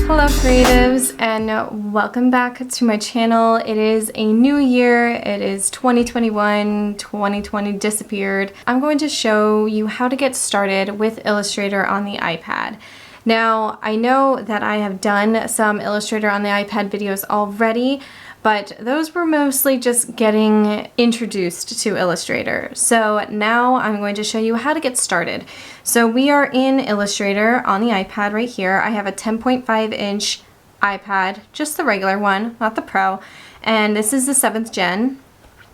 Hello creatives, and welcome back to my channel. It is a new year. It is 2021. 2020 disappeared. I'm going to show you how to get started with Illustrator on the iPad. Now, I know that I have done some Illustrator on the iPad videos already, but those were mostly just getting introduced to Illustrator. So now I'm going to show you how to get started. So we are in Illustrator on the iPad right here. I have a 10.5-inch iPad, just the regular one, not the Pro, and this is the 7th gen.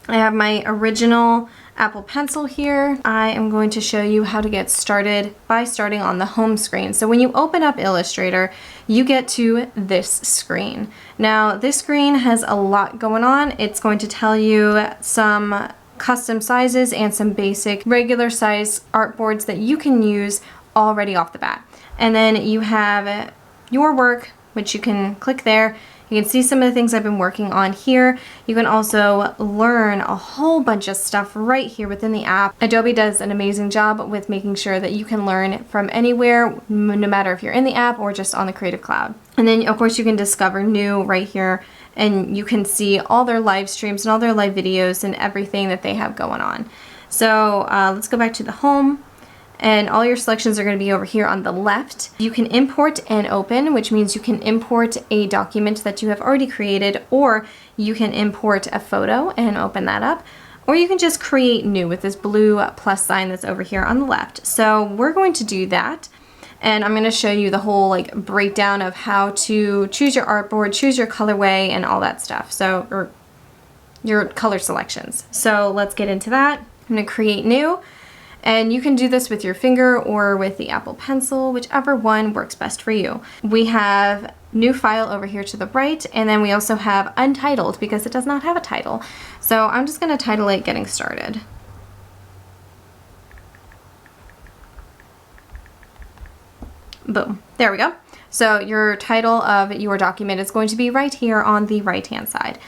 I have my original Apple Pencil here. I am going to show you how to get started by starting on the home screen. So when you open up Illustrator, you get to this screen. Now, this screen has a lot going on. It's going to tell you some custom sizes and some basic regular size artboards that you can use already off the bat. And then you have your work, which you can click there. You can see some of the things I've been working on here. You can also learn a whole bunch of stuff right here within the app. Adobe does an amazing job with making sure that you can learn from anywhere, no matter if you're in the app or just on the Creative Cloud. And then of course you can discover new right here, and you can see all their live streams and all their live videos and everything that they have going on. So let's go back to the home. And all your selections are going to be over here on the left. You can import and open, which means you can import a document that you have already created, or you can import a photo and open that up, or you can just create new with this blue plus sign that's over here on the left. So we're going to do that, and I'm going to show you the whole breakdown of how to choose your artboard, choose your colorway, and all that stuff. So, or your color selections. So let's get into that. I'm going to create new. And you can do this with your finger or with the Apple Pencil, whichever one works best for you. We have new file over here to the right, and then we also have untitled because it does not have a title. So I'm just going to title it Getting Started. Boom. There we go. So your title of your document is going to be right here on the right-hand side.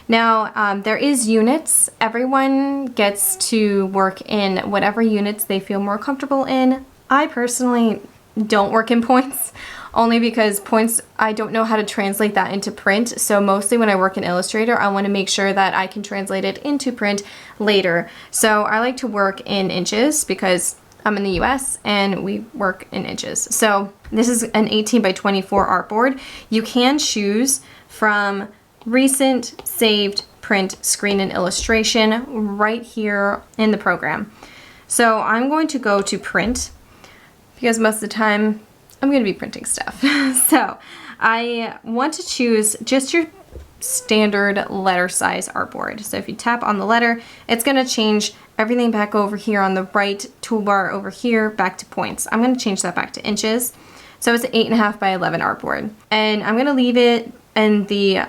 Now, there is units. Everyone gets to work in whatever units they feel more comfortable in. I personally don't work in points, only because points, I don't know how to translate that into print. So mostly when I work in Illustrator, I want to make sure that I can translate it into print later. So I like to work in inches because I'm in the US and we work in inches. So this is an 18 by 24 artboard. You can choose from recent, saved, print, screen, and illustration right here in the program. So I'm going to go to print because most of the time I'm going to be printing stuff. So I want to choose just your standard letter size artboard. So if you tap on the letter, it's going to change everything back over here on the right toolbar over here back to points. I'm going to change that back to inches. So it's an 8.5 by 11 artboard. And I'm going to leave it in the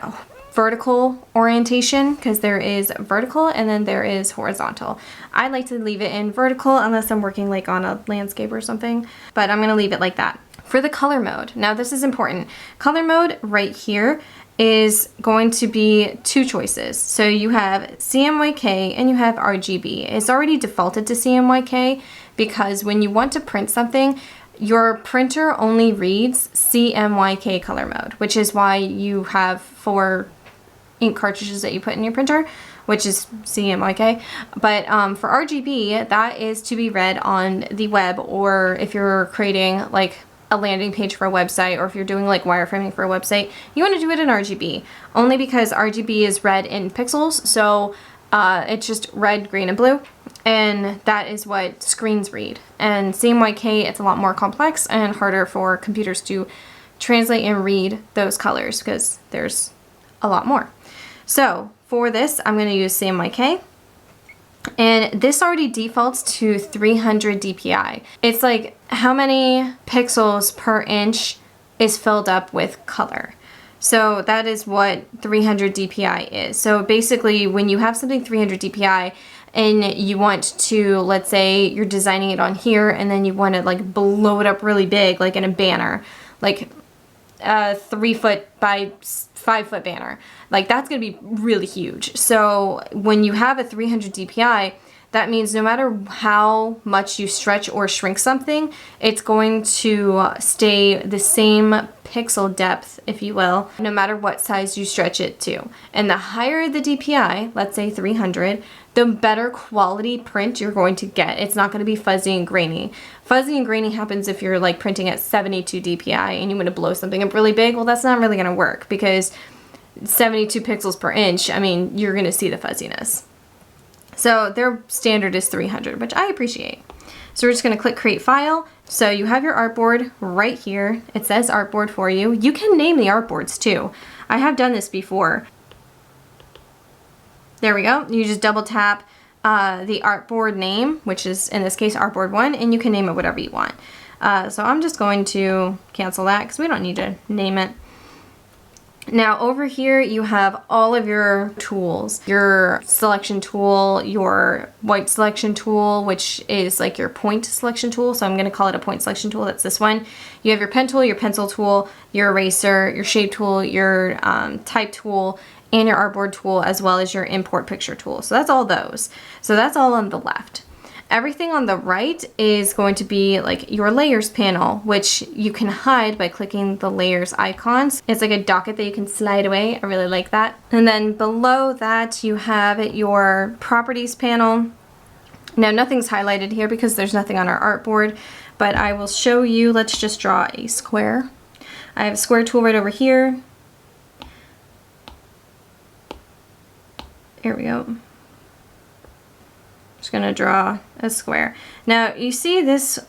vertical orientation because there is vertical and then there is horizontal. I like to leave it in vertical unless I'm working on a landscape or something, but I'm going to leave it like that. For the color mode, now this is important. Color mode right here is going to be two choices. So you have CMYK and you have RGB. It's already defaulted to CMYK because when you want to print something, your printer only reads CMYK color mode, which is why you have 4 ink cartridges that you put in your printer, which is CMYK. But for RGB, that is to be read on the web, or if you're creating a landing page for a website, or if you're doing wireframing for a website, you want to do it in RGB, only because RGB is read in pixels. So it's just red, green, and blue. And that is what screens read. And CMYK, it's a lot more complex and harder for computers to translate and read those colors because there's a lot more. So for this, I'm going to use CMYK. And this already defaults to 300 dpi. It's like how many pixels per inch is filled up with color. So that is what 300 dpi is. So basically when you have something 300 dpi and you want to, let's say you're designing it on here and then you want to blow it up really big, like in a banner, like a 3 foot by 5 foot banner, that's going to be really huge. So when you have a 300 dpi, That means no matter how much you stretch or shrink something, it's going to stay the same pixel depth, if you will, no matter what size you stretch it to. And the higher the DPI, let's say 300, the better quality print you're going to get. It's not going to be fuzzy and grainy. Fuzzy and grainy happens if you're like printing at 72 DPI and you want to blow something up really big. Well, that's not really going to work because 72 pixels per inch, I mean, you're going to see the fuzziness. So their standard is 300, which I appreciate. So we're just going to click create file. So you have your artboard right here. It says artboard for you. You can name the artboards too. I have done this before. There we go. You just double tap the artboard name, which is in this case artboard 1, and you can name it whatever you want. So I'm just going to cancel that because we don't need to name it. Now over here you have all of your tools, your selection tool, your white selection tool, which is like your point selection tool. So I'm going to call it a point selection tool. That's this one. You have your pen tool, your pencil tool, your eraser, your shape tool, your type tool, and your artboard tool, as well as your import picture tool. So that's all those. So that's all on the left. Everything on the right is going to be like your layers panel, which you can hide by clicking the layers icons. It's like a docket that you can slide away. I really like that. And then below that you have your properties panel. Now nothing's highlighted here because there's nothing on our artboard, but I will show you. Let's just draw a square. I have a square tool right over here. Here we go. Just gonna draw a square. Now you see this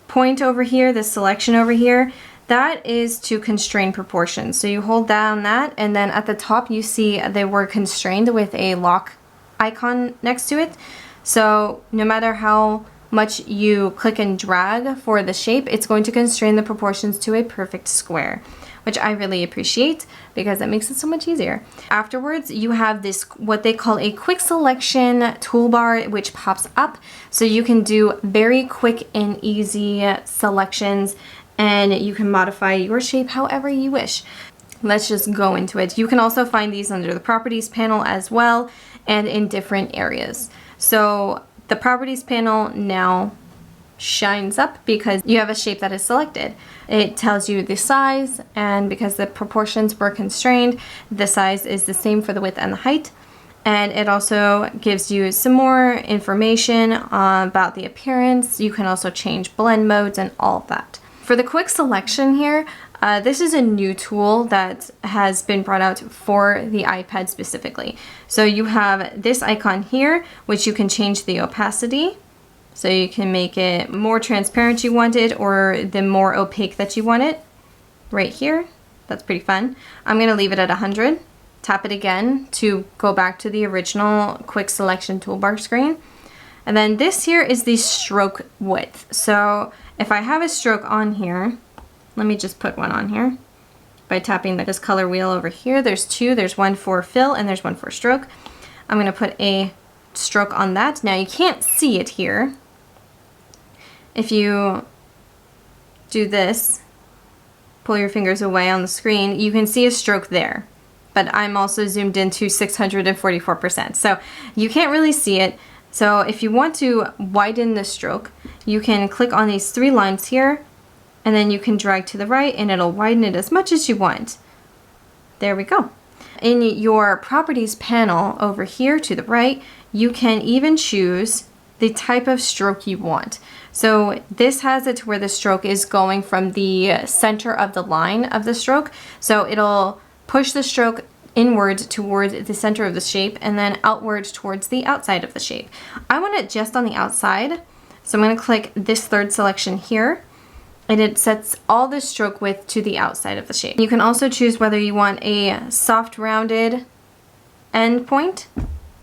point over here, this selection over here, that is to constrain proportions. So you hold down that, and then at the top you see they were constrained with a lock icon next to it. So no matter how much you click and drag for the shape, it's going to constrain the proportions to a perfect square, which I really appreciate because that makes it so much easier. Afterwards, you have this, what they call a quick selection toolbar, which pops up. So you can do very quick and easy selections, and you can modify your shape however you wish. Let's just go into it. You can also find these under the properties panel as well, and in different areas. So the properties panel now shines up because you have a shape that is selected. It tells you the size, and because the proportions were constrained, the size is the same for the width and the height. And it also gives you some more information about the appearance. You can also change blend modes and all of that. For the quick selection here, this is a new tool that has been brought out for the iPad specifically. So you have this icon here, which you can change the opacity. So you can make it more transparent you want it, or the more opaque that you want it. Right here, that's pretty fun. I'm gonna leave it at 100. Tap it again to go back to the original quick selection toolbar screen. And then this here is the stroke width. So if I have a stroke on here, let me just put one on here. By tapping this color wheel over here, there's two. There's one for fill and there's one for stroke. I'm gonna put a stroke on that. Now you can't see it here. If you do this, pull your fingers away on the screen, you can see a stroke there. But I'm also zoomed into 644%. So you can't really see it. So if you want to widen the stroke, you can click on these three lines here, and then you can drag to the right and it'll widen it as much as you want. There we go. In your properties panel over here to the right, you can even choose the type of stroke you want. So this has it to where the stroke is going from the center of the line of the stroke. So it'll push the stroke inward towards the center of the shape and then outward towards the outside of the shape. I want it just on the outside. So I'm going to click this third selection here, and it sets all the stroke width to the outside of the shape. You can also choose whether you want a soft rounded end point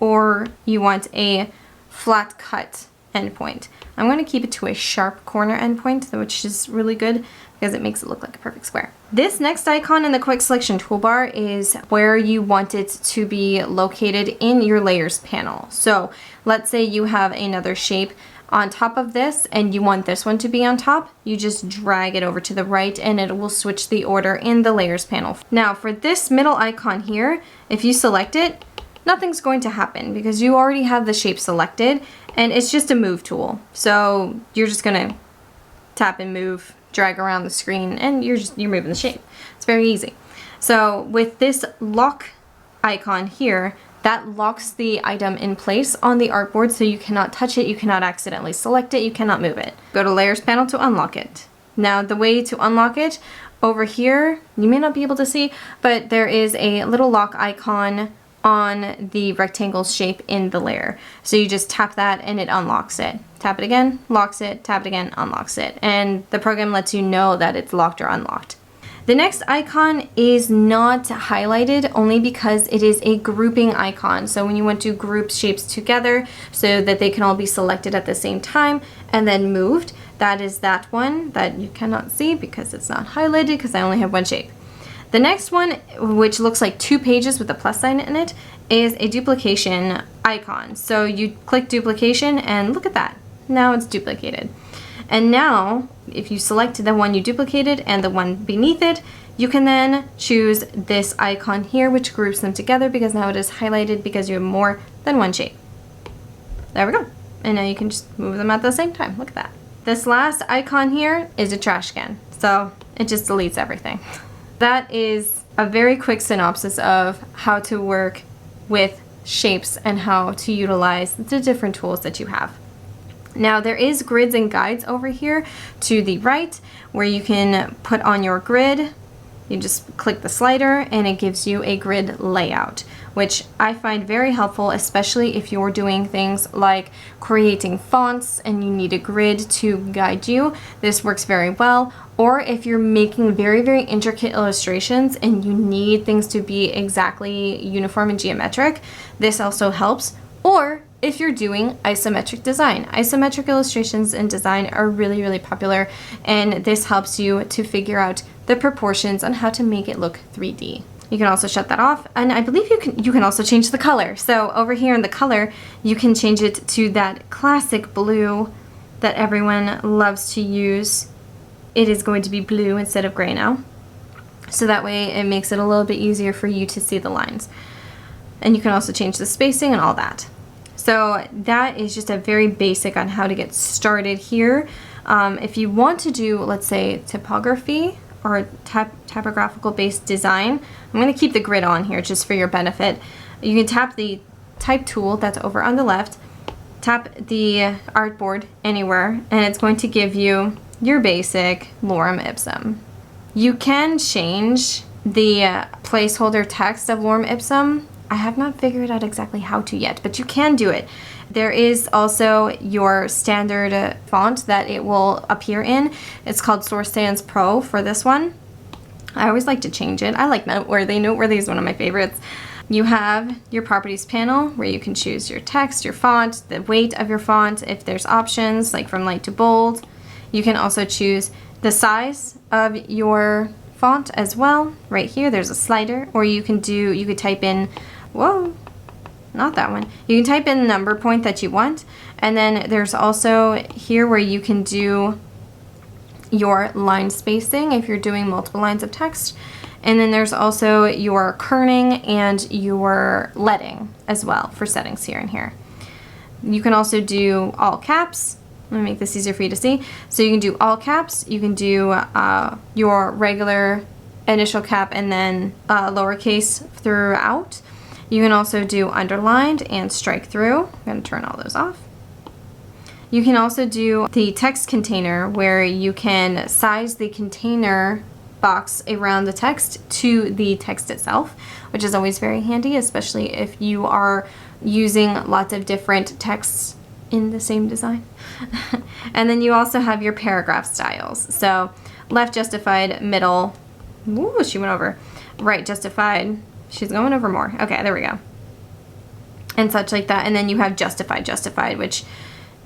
or you want a flat cut endpoint. I'm going to keep it to a sharp corner endpoint, which is really good because it makes it look like a perfect square. This next icon in the quick selection toolbar is where you want it to be located in your layers panel. So let's say you have another shape on top of this and you want this one to be on top, you just drag it over to the right and it will switch the order in the layers panel. Now for this middle icon here, if you select it, nothing's going to happen because you already have the shape selected and it's just a move tool. So you're just gonna tap and move, drag around the screen, and you're moving the shape. It's very easy. So with this lock icon here, that locks the item in place on the artboard so you cannot touch it, you cannot accidentally select it, you cannot move it. Go to Layers panel to unlock it. Now the way to unlock it, over here, you may not be able to see, but there is a little lock icon on the rectangle shape in the layer. So you just tap that and it unlocks it. Tap it again, locks it, tap it again, unlocks it. And the program lets you know that it's locked or unlocked. The next icon is not highlighted only because it is a grouping icon. So when you want to group shapes together so that they can all be selected at the same time and then moved, that is that one that you cannot see because it's not highlighted because I only have one shape. The next one, which looks like 2 pages with a plus sign in it, is a duplication icon. So you click duplication and look at that. Now it's duplicated. And now, if you select the one you duplicated and the one beneath it, you can then choose this icon here, which groups them together because now it is highlighted because you have more than one shape. There we go. And now you can just move them at the same time. Look at that. This last icon here is a trash can. So it just deletes everything. That is a very quick synopsis of how to work with shapes and how to utilize the different tools that you have. Now there is grids and guides over here to the right where you can put on your grid. You just click the slider and it gives you a grid layout, which I find very helpful, especially if you're doing things like creating fonts and you need a grid to guide you. This works very well. Or if you're making very, very intricate illustrations and you need things to be exactly uniform and geometric, this also helps. Or if you're doing isometric design. Isometric illustrations and design are really, really popular, and this helps you to figure out the proportions on how to make it look 3D. You can also shut that off, and I believe you can also change the color. So over here in the color, you can change it to that classic blue that everyone loves to use. It is going to be blue instead of gray now. So that way it makes it a little bit easier for you to see the lines. And you can also change the spacing and all that. So that is just a very basic on how to get started here. If you want to do, let's say, typography or typographical based design, I'm going to keep the grid on here just for your benefit. You can tap the type tool that's over on the left, tap the artboard anywhere, and it's going to give you your basic lorem ipsum. You can change the placeholder text of lorem ipsum. I have not figured out exactly how to yet, but you can do it. There is also your standard font that it will appear in. It's called Source Sans Pro for this one. I always like to change it. I like Noteworthy. Noteworthy is one of my favorites. You have your properties panel where you can choose your text, your font, the weight of your font, if there's options like from light to bold. You can also choose the size of your font as well. Right here there's a slider, or you could type in, whoa, not that one. You can type in the number point that you want, and then there's also here where you can do your line spacing if you're doing multiple lines of text. And then there's also your kerning and your leading as well for settings here and here. You can also do all caps. Let me make this easier for you to see. So you can do all caps, you can do your regular initial cap and then lowercase throughout. You can also do underlined and strike through. I'm going to turn all those off. You can also do the text container where you can size the container box around the text to the text itself, which is always very handy, especially if you are using lots of different texts in the same design. And then you also have your paragraph styles. So left justified, middle, ooh, she went over, right justified, she's going over more. Okay, there we go. And such like that. And then you have justified, which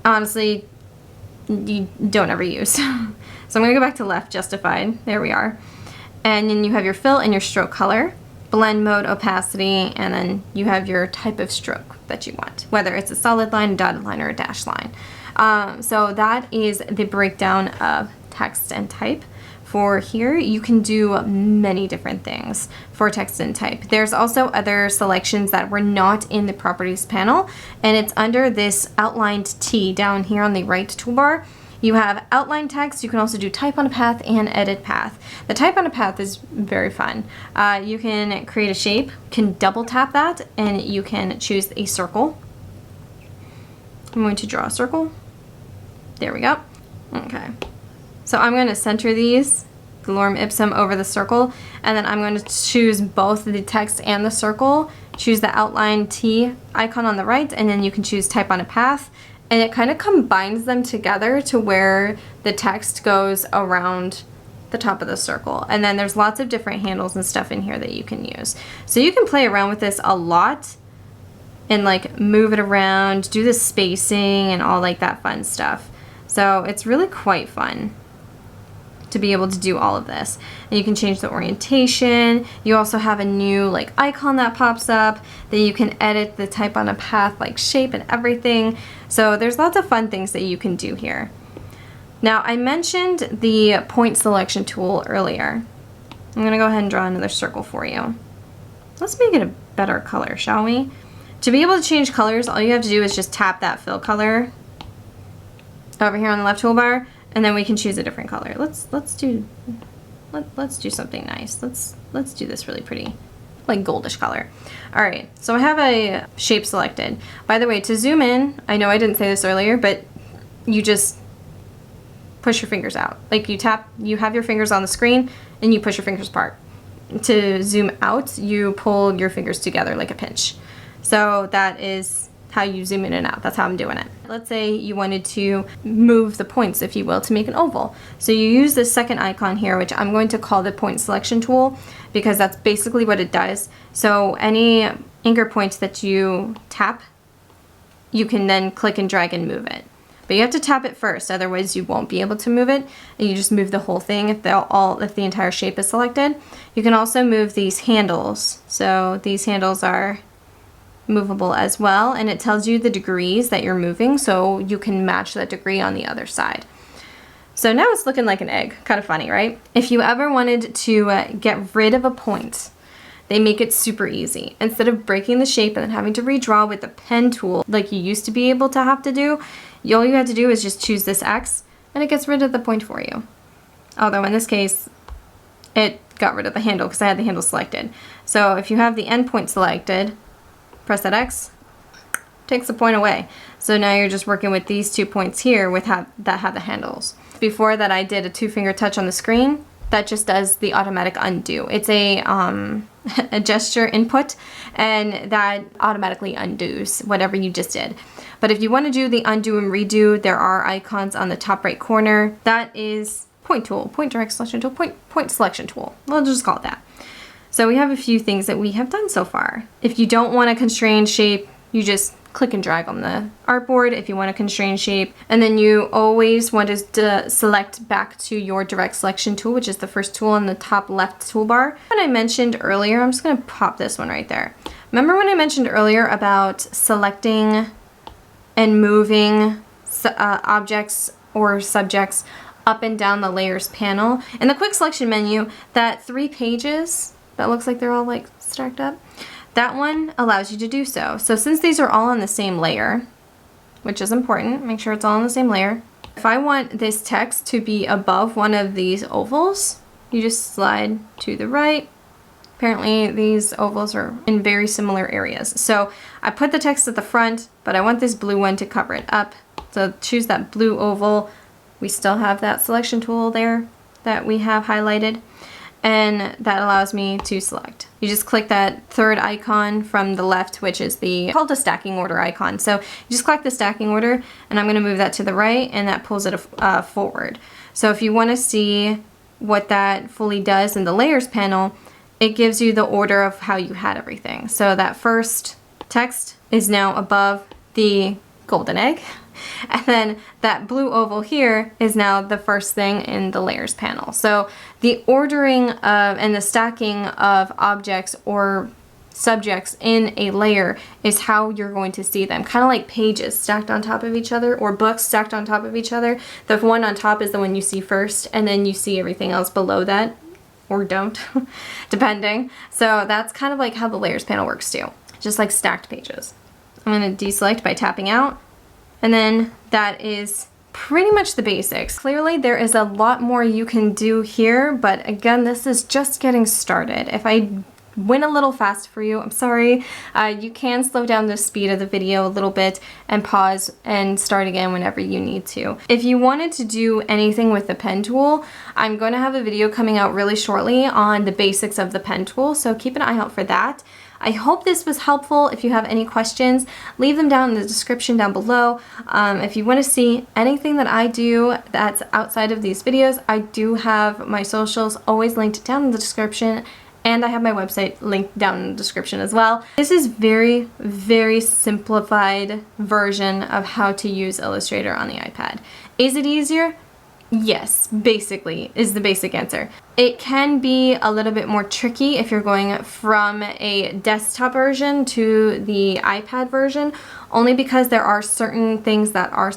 honestly you don't ever use. So I'm going to go back to left justified. There we are. And then you have your fill and your stroke color, blend mode, opacity, and then you have your type of stroke that you want, whether it's a solid line, a dotted line, or a dashed line. So that is the breakdown of text and type. For here, you can do many different things for text and type. There's also other selections that were not in the properties panel, and it's under this outlined T down here on the right toolbar. You have outline text. You can also do type on a path and edit path. The type on a path is very fun. You can create a shape, can double tap that, and you can choose a circle. I'm going to draw a circle. There we go. Okay. So I'm going to center these, lorem ipsum, over the circle, and then I'm going to choose both the text and the circle, choose the outline T icon on the right, and then you can choose type on a path, and it kind of combines them together to where the text goes around the top of the circle. And then there's lots of different handles and stuff in here that you can use. So you can play around with this a lot and like move it around, do the spacing and all like that fun stuff. So it's really quite fun to be able to do all of this. And you can change the orientation. You also have a new like icon that pops up that you can edit the type on a path like shape and everything. So there's lots of fun things that you can do here. Now I mentioned the point selection tool earlier. I'm gonna go ahead and draw another circle for you. Let's make it a better color, shall we? To be able to change colors, all you have to do is just tap that fill color over here on the left toolbar, and then we can choose a different color. Let's do something nice. Let's do this really pretty, like goldish color. All right, so I have a shape selected. By the way, to zoom in, I know I didn't say this earlier, but you just push your fingers out. Like you have your fingers on the screen and you push your fingers apart. To zoom out, you pull your fingers together like a pinch. So that is how you zoom in and out. That's how I'm doing it. Let's say you wanted to move the points, if you will, to make an oval. So you use this second icon here, which I'm going to call the point selection tool, because that's basically what it does. So any anchor point that you tap, you can then click and drag and move it. But you have to tap it first, otherwise you won't be able to move it, and you just move the whole thing if the entire shape is selected. You can also move these handles. So these handles are movable as well, and it tells you the degrees that you're moving, so you can match that degree on the other side. So now it's looking like an egg. Kind of funny, right? If you ever wanted to get rid of a point, they make it super easy. Instead of breaking the shape and then having to redraw with the pen tool like you used to be able to have to do, all you have to do is just choose this X and it gets rid of the point for you. Although in this case, it got rid of the handle because I had the handle selected. So if you have the end point selected, press that X, takes the point away. So now you're just working with these 2 points here that have the handles. Before that, I did a 2-finger touch on the screen. That just does the automatic undo. It's a gesture input, and that automatically undoes whatever you just did. But if you want to do the undo and redo, there are icons on the top right corner. That is point tool, point direct selection tool, point selection tool. We'll just call it that. So we have a few things that we have done so far. If you don't want a constrained shape, you just click and drag on the artboard if you want a constrained shape. And then you always want to select back to your direct selection tool, which is the first tool in the top left toolbar. When I mentioned earlier, I'm just gonna pop this one right there. Remember when I mentioned earlier about selecting and moving objects or subjects up and down the layers panel? In the quick selection menu, that 3 pages, that looks like they're all like stacked up, that one allows you to do so. So since these are all on the same layer, which is important, make sure it's all on the same layer. If I want this text to be above one of these ovals, you just slide to the right. Apparently these ovals are in very similar areas. So I put the text at the front, but I want this blue one to cover it up. So choose that blue oval. We still have that selection tool there that we have highlighted, and that allows me to select. You just click that third icon from the left, which is called a stacking order icon. So you just click the stacking order, and I'm gonna move that to the right, and that pulls it forward. So if you wanna see what that fully does in the layers panel, it gives you the order of how you had everything. So that first text is now above the golden egg, and then that blue oval here is now the first thing in the layers panel. So the ordering of and the stacking of objects or subjects in a layer is how you're going to see them. Kind of like pages stacked on top of each other, or books stacked on top of each other. The one on top is the one you see first, and then you see everything else below that, or don't, depending. So that's kind of like how the layers panel works too, just like stacked pages. I'm going to deselect by tapping out, and then that is pretty much the basics. Clearly there is a lot more you can do here, but again, this is just getting started. If I went a little fast for you, I'm sorry. You can slow down the speed of the video a little bit and pause and start again whenever you need to. If you wanted to do anything with the pen tool, I'm going to have a video coming out really shortly on the basics of the pen tool, so keep an eye out for that. I hope this was helpful. If you have any questions, leave them down in the description down below. If you want to see anything that I do that's outside of these videos, I do have my socials always linked down in the description, and I have my website linked down in the description as well. This is very, very simplified version of how to use Illustrator on the iPad. Is it easier? Yes, basically is the basic answer. It can be a little bit more tricky if you're going from a desktop version to the iPad version, only because there are certain things that are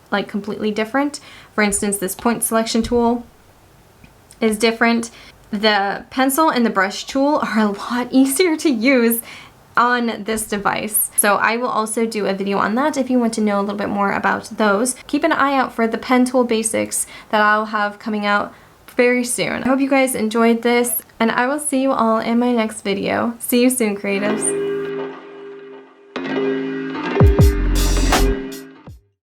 like completely different. For instance, this point selection tool is different. The pencil and the brush tool are a lot easier to use on this device. So I will also do a video on that if you want to know a little bit more about those. Keep an eye out for the pen tool basics that I'll have coming out very soon. I hope you guys enjoyed this, and I will see you all in my next video. See you soon, creatives.